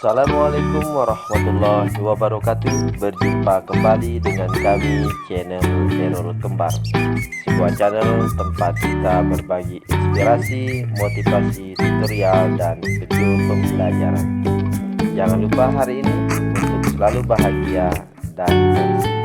Assalamualaikum warahmatullahi wabarakatuh. Berjumpa kembali dengan kami, channel Error Kembar, sebuah channel tempat kita berbagi inspirasi, motivasi, tutorial, dan video pembelajaran. Jangan lupa hari ini untuk selalu bahagia dan bersih.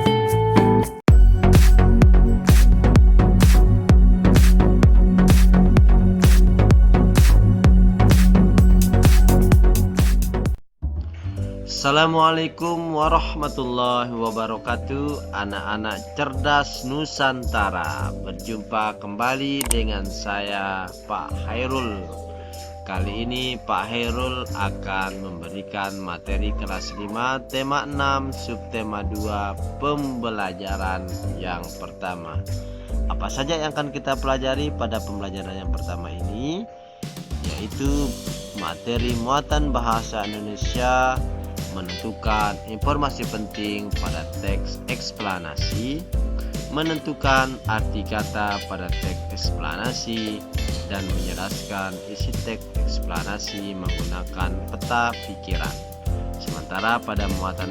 Assalamualaikum warahmatullahi wabarakatuh. Anak-anak cerdas Nusantara, berjumpa kembali dengan saya, Pak Hairul. Kali ini Pak Hairul akan memberikan materi kelas 5 tema 6 subtema 2 pembelajaran yang pertama. Apa saja yang akan kita pelajari pada pembelajaran yang pertama ini, yaitu materi muatan bahasa Indonesia, menentukan informasi penting pada teks eksplanasi, menentukan arti kata pada teks eksplanasi, dan menjelaskan isi teks eksplanasi menggunakan peta pikiran. Sementara pada muatan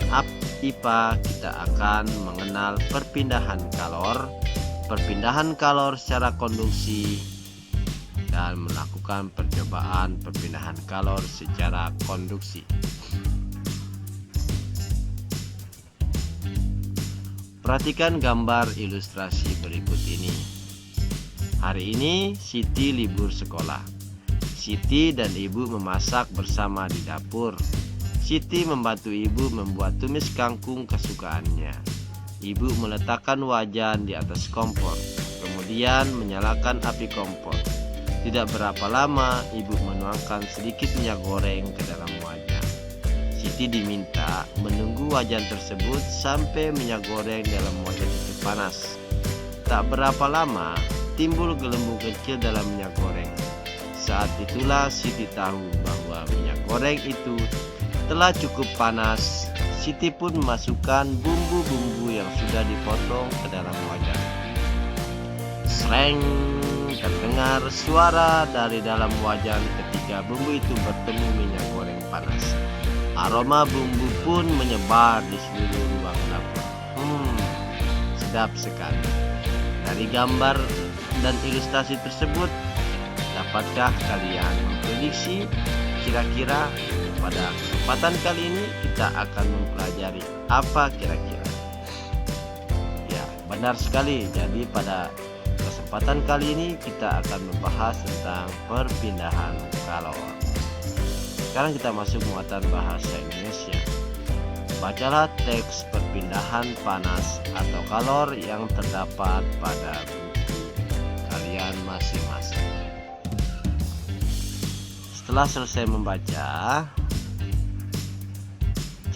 IPA kita akan mengenal perpindahan kalor secara konduksi, dan melakukan percobaan perpindahan kalor secara konduksi. Perhatikan gambar ilustrasi berikut ini. Hari ini Siti libur sekolah. Siti dan ibu memasak bersama di dapur. Siti membantu ibu membuat tumis kangkung kesukaannya. Ibu meletakkan wajan di atas kompor, kemudian menyalakan api kompor. Tidak berapa lama, ibu menuangkan sedikit minyak goreng ke dalam wajan. Siti diminta menunggu wajan tersebut sampai minyak goreng dalam wajan itu panas. Tak berapa lama, timbul gelembung kecil dalam minyak goreng. Saat itulah Siti tahu bahwa minyak goreng itu telah cukup panas. Siti pun memasukkan bumbu-bumbu yang sudah dipotong ke dalam wajan. Sreng, terdengar suara dari dalam wajan ketika bumbu itu bertemu minyak goreng panas. Aroma bumbu pun menyebar di seluruh ruang dapur. Sedap sekali. Dari gambar dan ilustrasi tersebut, dapatkah kalian memprediksi kira-kira pada kesempatan kali ini kita akan mempelajari apa kira-kira? Ya, benar sekali. Jadi pada kesempatan kali ini kita akan membahas tentang perpindahan kalor. Sekarang kita masuk muatan bahasa Indonesia. Bacalah teks perpindahan panas atau kalor yang terdapat pada buku kalian masing-masing. Setelah selesai membaca,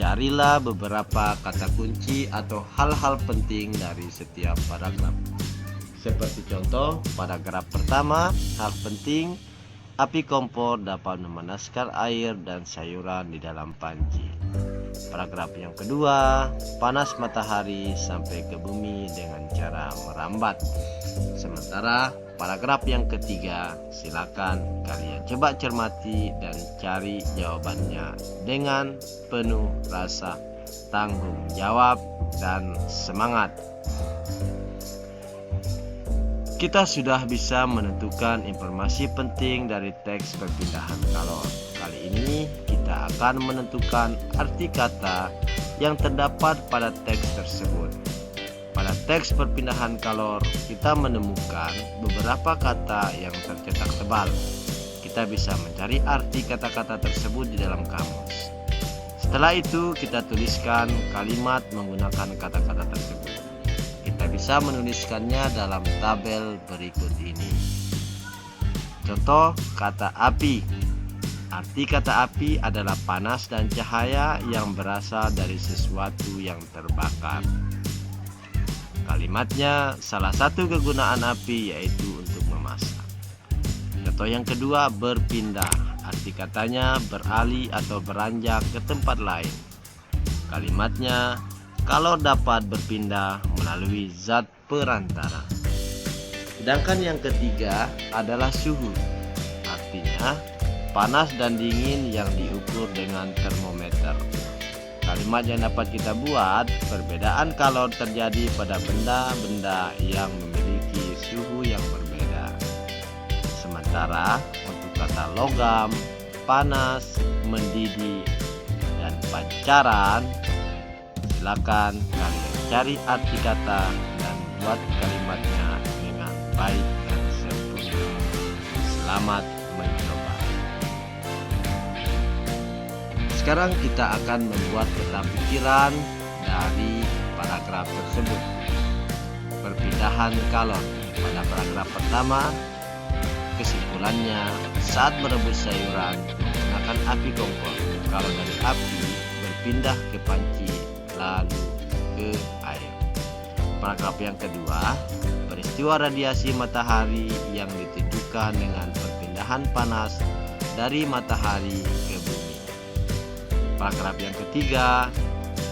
carilah beberapa kata kunci atau hal-hal penting dari setiap paragraf. Seperti contoh, paragraf pertama, hal penting, api kompor dapat memanaskan air dan sayuran di dalam panci. Paragraf yang kedua, panas matahari sampai ke bumi dengan cara merambat. Sementara paragraf yang ketiga, silakan kalian coba cermati dan cari jawabannya dengan penuh rasa tanggung jawab dan semangat. Kita sudah bisa menentukan informasi penting dari teks perpindahan kalor. Kali ini kita akan menentukan arti kata yang terdapat pada teks tersebut. Pada teks perpindahan kalor, kita menemukan beberapa kata yang tercetak tebal. Kita bisa mencari arti kata-kata tersebut di dalam kamus. Setelah itu, kita tuliskan kalimat menggunakan kata-kata tersebut. Kita bisa menuliskannya dalam tabel berikut ini. Contoh kata api. Arti kata api adalah panas dan cahaya yang berasal dari sesuatu yang terbakar. Kalimatnya, salah satu kegunaan api yaitu untuk memasak. Contoh yang kedua, berpindah. Arti katanya beralih atau beranjak ke tempat lain. Kalimatnya, kalau dapat berpindah melalui zat perantara. Sedangkan yang ketiga adalah suhu. Artinya panas dan dingin yang diukur dengan termometer. Kalimat yang dapat kita buat, perbedaan kalor terjadi pada benda-benda yang memiliki suhu yang berbeda. Sementara untuk kata logam, panas, mendidih, dan pancaran, silakan kalian cari arti kata dan buat kalimatnya dengan baik dan sempurna. Selamat mencoba. Sekarang kita akan membuat peta pikiran dari paragraf tersebut. Perpindahan kalor. Pada paragraf pertama, kesimpulannya saat merebus sayuran menggunakan api kompor, kalor dari api berpindah ke panci lalu ke air. Paragraf yang kedua, peristiwa radiasi matahari yang ditunjukkan dengan perpindahan panas dari matahari ke bumi. Paragraf yang ketiga,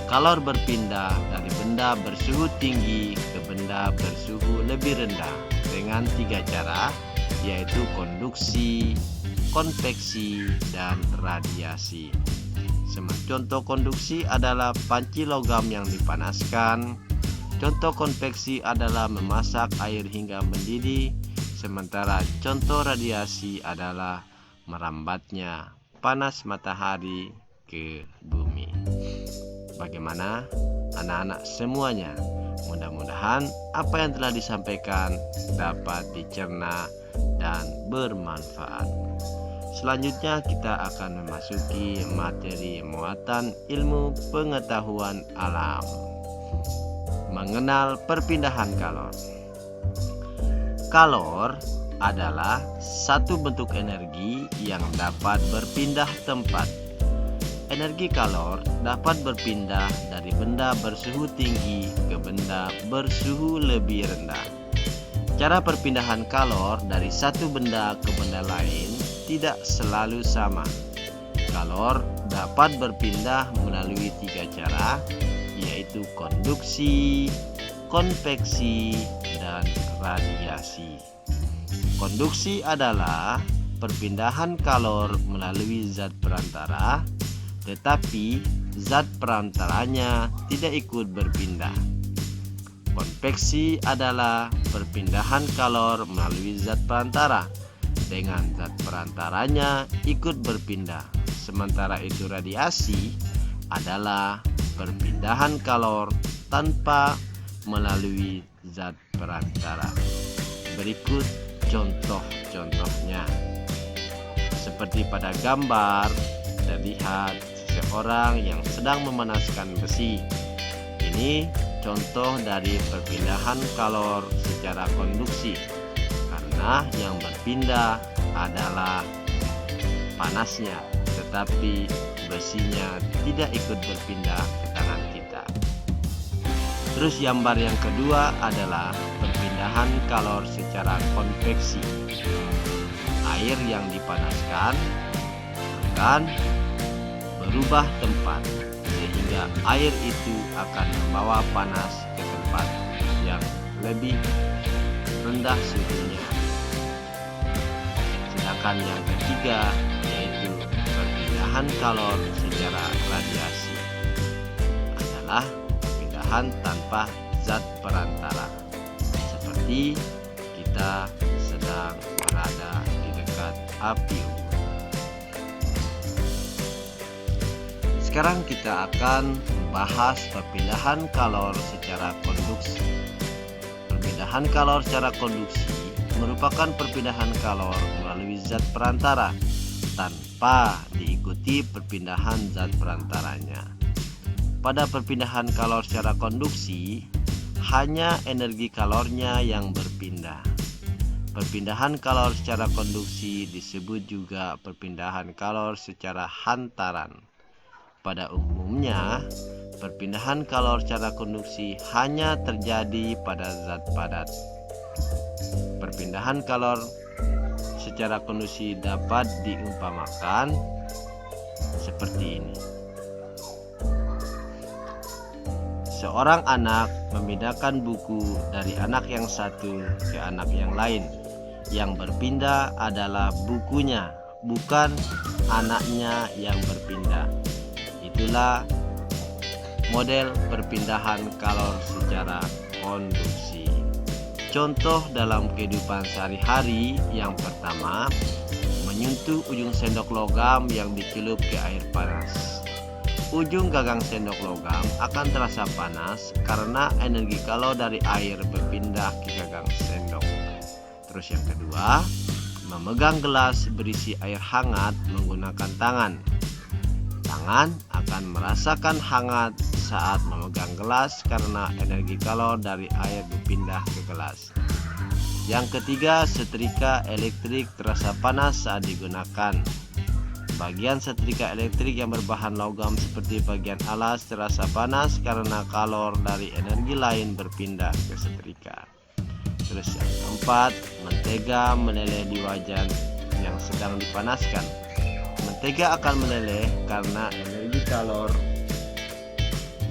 kalor berpindah dari benda bersuhu tinggi ke benda bersuhu lebih rendah dengan 3 cara, yaitu konduksi, konveksi, dan radiasi. Contoh konduksi adalah panci logam yang dipanaskan. Contoh konveksi adalah memasak air hingga mendidih. Sementara contoh radiasi adalah merambatnya panas matahari ke bumi. Bagaimana anak-anak semuanya? Mudah-mudahan apa yang telah disampaikan dapat dicerna dan bermanfaat. Selanjutnya kita akan memasuki materi muatan ilmu pengetahuan alam. Mengenal perpindahan kalor. Kalor adalah satu bentuk energi yang dapat berpindah tempat. Energi kalor dapat berpindah dari benda bersuhu tinggi ke benda bersuhu lebih rendah. Cara perpindahan kalor dari satu benda ke benda lain tidak selalu sama. Kalor dapat berpindah melalui 3 cara, yaitu konduksi, konveksi, dan radiasi. Konduksi adalah perpindahan kalor melalui zat perantara, tetapi zat perantaranya tidak ikut berpindah. Konveksi adalah perpindahan kalor melalui zat perantara dengan zat perantaranya ikut berpindah. Sementara itu radiasi adalah perpindahan kalor tanpa melalui zat perantara. Berikut contoh-contohnya. Seperti pada gambar terlihat seseorang yang sedang memanaskan besi. Ini contoh dari perpindahan kalor secara konduksi, karena yang berpindah adalah panasnya, tetapi besinya tidak ikut berpindah ke tangan kita. Terus gambar yang kedua adalah perpindahan kalor secara konveksi. Air yang dipanaskan akan berubah tempat, sehingga air itu akan membawa panas ke tempat yang lebih rendah suhunya. Sedangkan yang ketiga yaitu perpindahan kalor secara radiasi adalah perpindahan tanpa zat perantara, seperti kita sedang berada di dekat api unggun. Sekarang kita akan membahas perpindahan kalor secara konduksi. Perpindahan kalor secara konduksi merupakan perpindahan kalor melalui zat perantara tanpa diikuti perpindahan zat perantaranya. Pada perpindahan kalor secara konduksi, hanya energi kalornya yang berpindah. Perpindahan kalor secara konduksi disebut juga perpindahan kalor secara hantaran. Pada umumnya, perpindahan kalor secara konduksi hanya terjadi pada zat padat. Perpindahan kalor secara konduksi dapat diumpamakan seperti ini. Seorang anak memindahkan buku dari anak yang satu ke anak yang lain. Yang berpindah adalah bukunya, bukan anaknya yang berpindah. Itulah model perpindahan kalor secara konduksi. Contoh dalam kehidupan sehari-hari, yang pertama, menyentuh ujung sendok logam yang dicelup ke air panas. Ujung gagang sendok logam akan terasa panas karena energi kalor dari air berpindah ke gagang sendok. Terus yang kedua, memegang gelas berisi air hangat menggunakan tangan. Tangan akan merasakan hangat saat memegang gelas karena energi kalor dari air berpindah ke gelas. Yang ketiga, setrika elektrik terasa panas saat digunakan. Bagian setrika elektrik yang berbahan logam seperti bagian alas terasa panas karena kalor dari energi lain berpindah ke setrika. Terus yang keempat, mentega meleleh di wajan yang sedang dipanaskan. Mentega akan meleleh karena energi kalor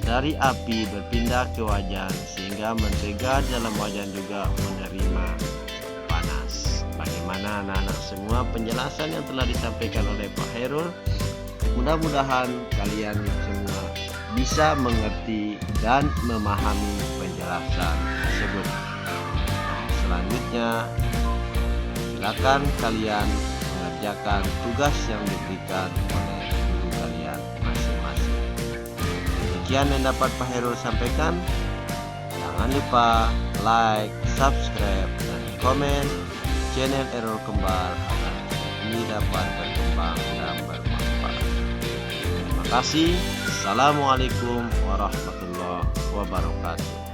dari api berpindah ke wajan sehingga mentega dalam wajan juga menerima panas. Bagaimana anak-anak semua penjelasan yang telah disampaikan oleh Pak Hairul? Mudah-mudahan kalian semua bisa mengerti dan memahami penjelasan tersebut. Selanjutnya, silakan kalian mengerjakan tugas yang diberikan oleh guru kalian masing-masing. Demikian yang dapat Pak Hairul sampaikan. Jangan lupa like, subscribe, dan komen channel Errol Kembar agar ini dapat berkembang dan bermanfaat. Terima kasih. Assalamualaikum warahmatullahi wabarakatuh.